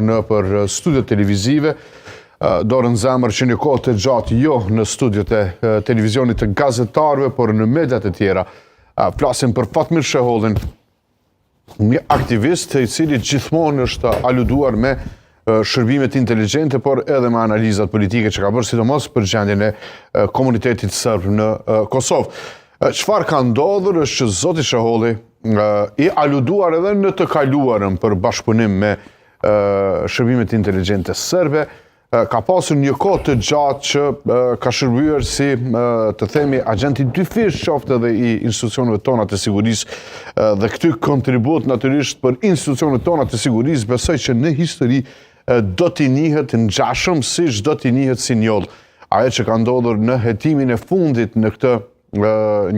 në për studiot televizive, dorën zemër që një kohë të gjatë jo në studiot e televizionit të gazetarve, por në mediat e tjera. Flasim për Fatmir Shehollin, një aktivist i cili gjithmonë është aluduar me shërbimet inteligjente, por edhe me analizat politike që ka bërë, sidomos për gjendjen e komunitetit serb në Kosovë. Çfarë ka ndodhur është që zoti Sheholli i aluduar edhe në të kaluarën për bashkëpunim me shërbimet inteligjente serbe, ka pasur një kohë të gjatë që ka shërbyer si, të themi, agenti dyfish qoftë edhe i institucioneve tona të sigurisë dhe këtë kontribut natyrisht për institucionet tona të sigurisë, besoj që në histori do t'i njihet ngjashëm siç do t'i njihet si njoll. Ajo që ka ndodhur në hetimin e fundit në këtë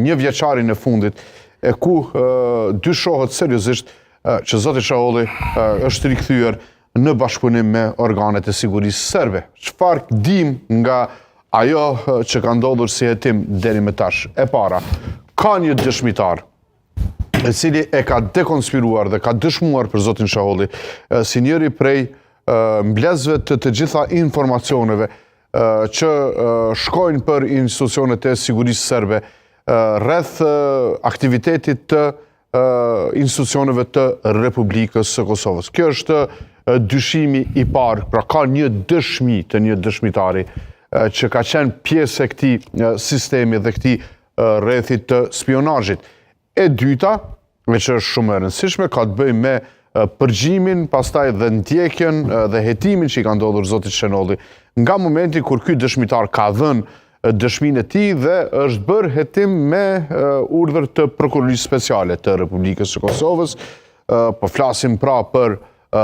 një vjeçarin e fundit, e ku dyshohet seriozisht që zoti Sheholli është rikthyer në bashkëpunim me organet e sigurisë serbe. Çfarë dim nga ajo që ka ndodhur si hetim deri më tash? E para, ka një dëshmitar i cili e ka dekonspiruar dhe ka dëshmuar për zotin Sheholli si njëri prej mbledhësve të gjitha informacioneve që shkojnë për institucionet e sigurisë serbe rreth aktivitetit të institucioneve të Republikës së Kosovës. Kjo është dyshimi i parë, pra ka një dëshmi të një dëshmitari që ka qenë pjesë e këtij sistemi dhe këtij rrethit të spionazhit. E dyta, që është shumë e rëndësishme, ka të bëjë me përgjimin, pastaj dhe ndjekjen dhe hetimin që i ka ndodhur zotit Sheholli nga momenti kur ky dëshmitar ka dhënë dëshminë e tij dhe është bërë hetim me urdhër të prokurorisë speciale të Republikës së Kosovës. Po flasim pra për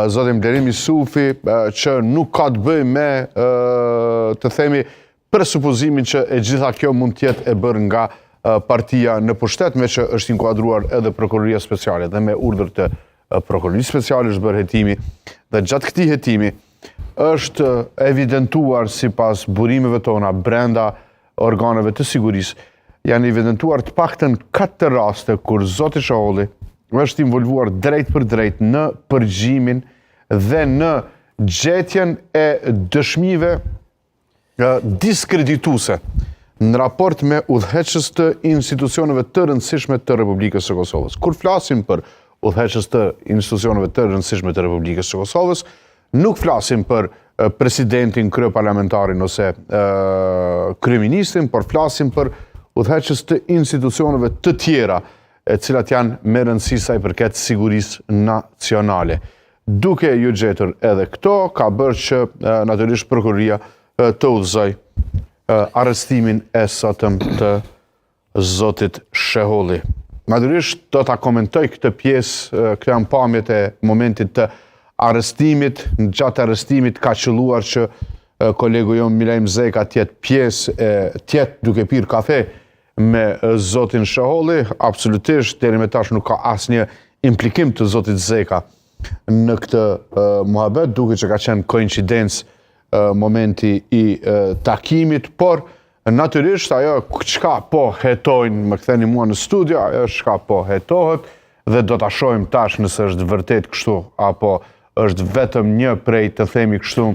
zotin Blerim Jusufi, që nuk ka të bëjë me, të themi, presupozimin që e gjitha kjo mund të jetë e bërë nga partia në pushtet, me që është inkuadruar edhe prokuroria speciale dhe me urdhër të prokurorisë speciale është bërë hetimi dhe gjatë këtij hetimi është evidentuar sipas burimeve tona brenda organeve të sigurisë, janë evidentuar të paktën 4 raste kur zoti Sheholli është involvuar drejt për drejt në përgjimin dhe në gjetjen e dëshmive diskredituese në raport me udhëheqës të institucioneve të rëndësishme të Republikës së Kosovës. Kur flasim për udhëheqës të institucioneve të rëndësishme të Republikës së Kosovës, nuk flasim për presidentin, kryeparlamentarin ose kryeministrin, por flasim për udhëheqës të institucioneve të tjera, e cilat janë me rëndësi sa i përket sigurisë nacionale. Duke ju gjetur edhe këto, ka bërë që natyrisht prokuroria të udhëzoj arrestimin e sotëm të zotit Sheholli. Natyrisht do ta komentoj këtë pjesë, këto janë pamjet e momentit të arrestimit. Në gjatë arrestimit ka qelluar që kolegu jon Milajm Zeka tjetë duke pirë kafe me zotin Sheholli. Absolutisht, deri më tash nuk ka asnjë implikim të zotit Zeka në këtë muhabet, duke që ka qenë koincidencë momenti i takimit, por natyrisht ajo çka po hetojnë, më ktheni mua në studio, ajo çka po hetohet dhe do ta shohim tash nëse është vërtet kështu apo është vetëm një prej, të themi kështu,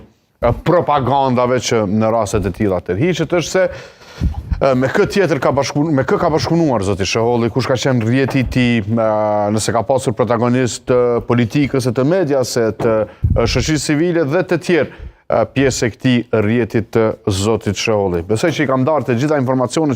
propagandave që në rastet e tilla tërhiqet, është se me kë tjetër ka bashkëpunuar zoti Sheholli, kush ka qenë rrjeti i tij, nëse ka pasur protagonist të politikës e të medias, e të shoqërisë civile dhe të tjerë pjesë e këtij rrjeti të zotit Sheholli. Besoj që i kam ndarë të gjitha informacionet